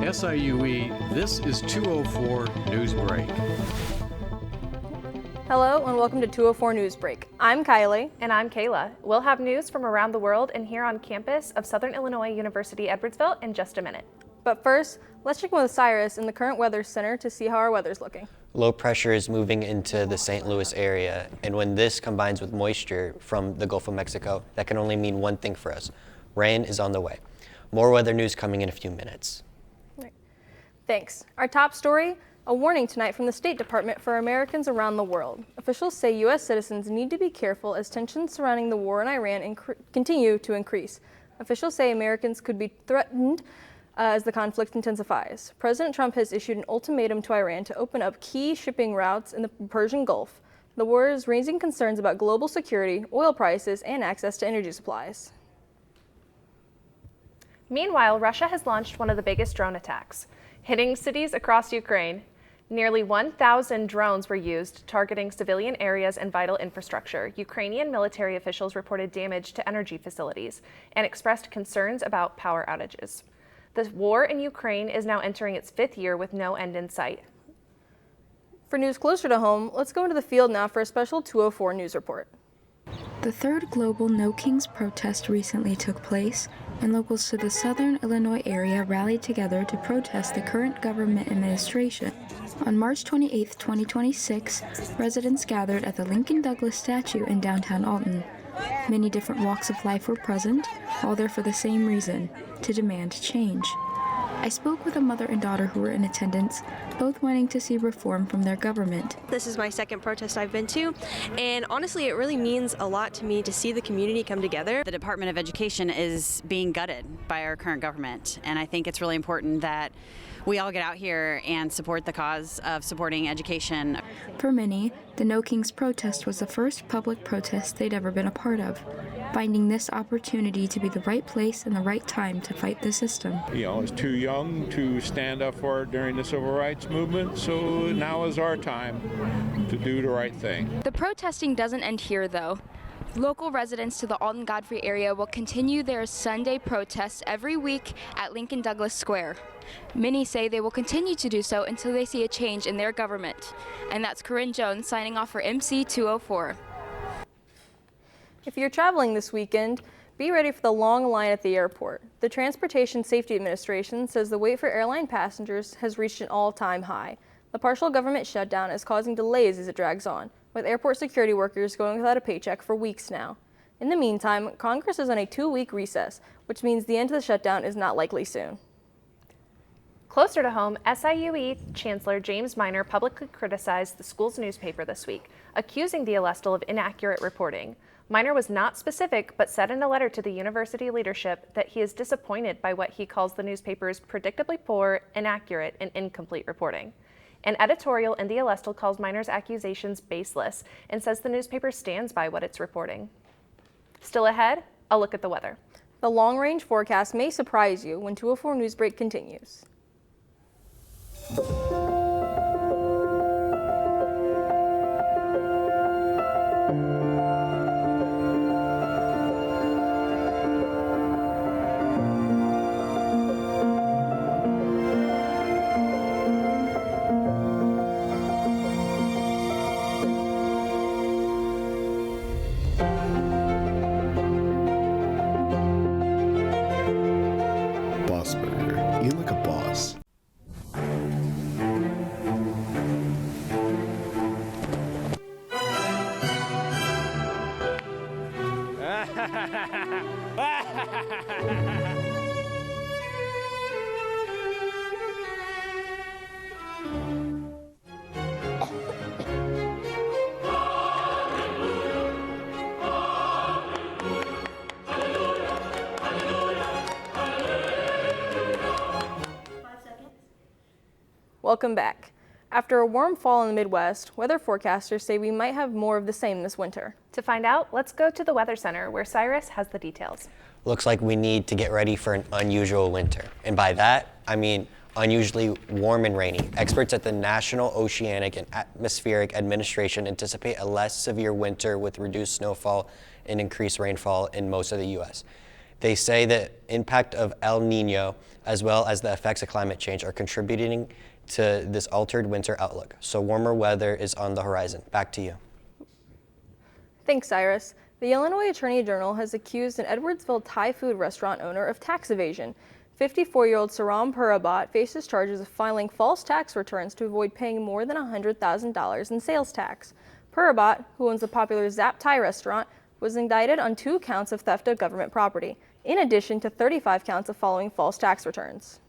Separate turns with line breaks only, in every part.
SIUE, this is 204 News Break.
Hello and welcome to 204 News Break. I'm Kylie.
And I'm Kayla. We'll have news from around the world and here on campus of Southern Illinois University Edwardsville in just a minute.
But first, let's check in with Cyrus in the current weather center to see how our weather's looking.
Low pressure is moving into the St. Louis area, and when this combines with moisture from the Gulf of Mexico, that can only mean one thing for us. Rain is on the way. More weather news coming in a few minutes.
Thanks. Our top story, a warning tonight from the State Department for Americans around the world. Officials say U.S. citizens need to be careful as tensions surrounding the war in Iran continue to increase. Officials say Americans could be threatened as the conflict intensifies. President Trump has issued an ultimatum to Iran to open up key shipping routes in the Persian Gulf. The war is raising concerns about global security, oil prices, and access to energy supplies.
Meanwhile, Russia has launched one of the biggest drone attacks, hitting cities across Ukraine. Nearly 1,000 drones were used, targeting civilian areas and vital infrastructure. Ukrainian military officials reported damage to energy facilities and expressed concerns about power outages. The war in Ukraine is now entering its fifth year with no end in sight.
For news closer to home, let's go into the field now for a special 204 News Report.
The third global No Kings protest recently took place, and locals to the southern Illinois area rallied together to protest the current government administration. On March 28, 2026, residents gathered at the Lincoln Douglas statue in downtown Alton. Many different walks of life were present, all there for the same reason, to demand change. I spoke with a mother and daughter who were in attendance, both wanting to see reform from their government.
This is my second protest I've been to, and honestly, it really means a lot to me to see the community come together.
The Department of Education is being gutted by our current government, and I think it's really important that we all get out here and support the cause of supporting education.
For many, the No Kings protest was the first public protest they'd ever been a part of, finding this opportunity to be the right place and the right time to fight the system.
You know, I was too young to stand up for it during the civil rights movement, so now is our time to do the right thing.
The protesting doesn't end here, though. Local residents to the Alton-Godfrey area will continue their Sunday protests every week at Lincoln Douglas Square. Many say they will continue to do so until they see a change in their government. And that's Corinne Jones signing off for MC 204.
If you're traveling this weekend, be ready for the long line at the airport. The Transportation Safety Administration says the wait for airline passengers has reached an all-time high. The partial government shutdown is causing delays as it drags on, with airport security workers going without a paycheck for weeks now. In the meantime, Congress is on a 2-week recess, which means the end of the shutdown is not likely soon.
Closer to home, SIUE Chancellor James Minor publicly criticized the school's newspaper this week, accusing the Alestle of inaccurate reporting. Minor was not specific, but said in a letter to the university leadership that he is disappointed by what he calls the newspaper's predictably poor, inaccurate, and incomplete reporting. An editorial in the Alestle calls Minor's accusations baseless and says the newspaper stands by what it's reporting. Still ahead, a look at the weather.
The long-range forecast may surprise you when 204 News Break continues.
Boss Burger, eat like a boss.
Welcome back. After a warm fall in the Midwest, weather forecasters say we might have more of the same this winter.
To find out, let's go to the Weather Center where Cyrus has the details.
Looks like we need to get ready for an unusual winter. And by that, I mean unusually warm and rainy. Experts at the National Oceanic and Atmospheric Administration anticipate a less severe winter with reduced snowfall and increased rainfall in most of the U.S. They say the impact of El Nino as well as the effects of climate change are contributing to this altered winter outlook. So warmer weather is on the horizon. Back to you.
Thanks, Cyrus. The Illinois Attorney General has accused an Edwardsville Thai food restaurant owner of tax evasion. 54-year-old Saram Purabat faces charges of filing false tax returns to avoid paying more than $100,000 in sales tax. Purabat, who owns the popular Zap Thai restaurant, was indicted on 2 counts of theft of government property, in addition to 35 counts of filing false tax returns.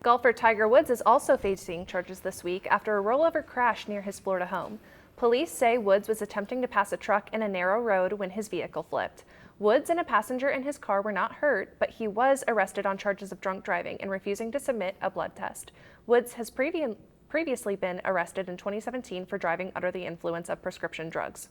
Golfer Tiger Woods is also facing charges this week after a rollover crash near his Florida home. Police say Woods was attempting to pass a truck in a narrow road when his vehicle flipped. Woods and a passenger in his car were not hurt, but he was arrested on charges of drunk driving and refusing to submit a blood test. Woods has previously been arrested in 2017 for driving under the influence of prescription drugs.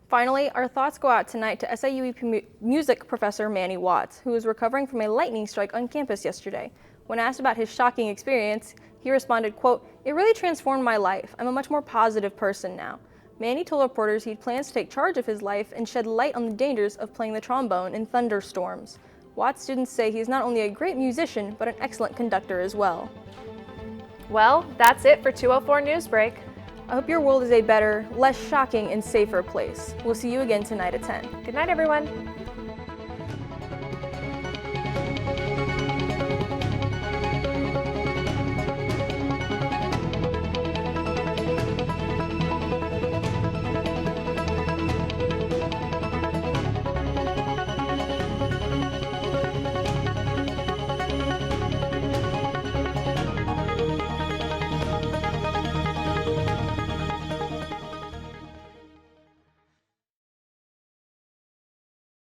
Finally, our thoughts go out tonight to SIUE music professor Manny Watts, who was recovering from a lightning strike on campus yesterday. When asked about his shocking experience, he responded, quote, "It really transformed my life. I'm a much more positive person now." Manny told reporters he plans to take charge of his life and shed light on the dangers of playing the trombone in thunderstorms. Watts students say he's not only a great musician, but an excellent conductor as well.
Well, that's it for 204 Newsbreak.
I hope your world is a better, less shocking, and safer place. We'll see you again tonight at 10.
Good night, everyone.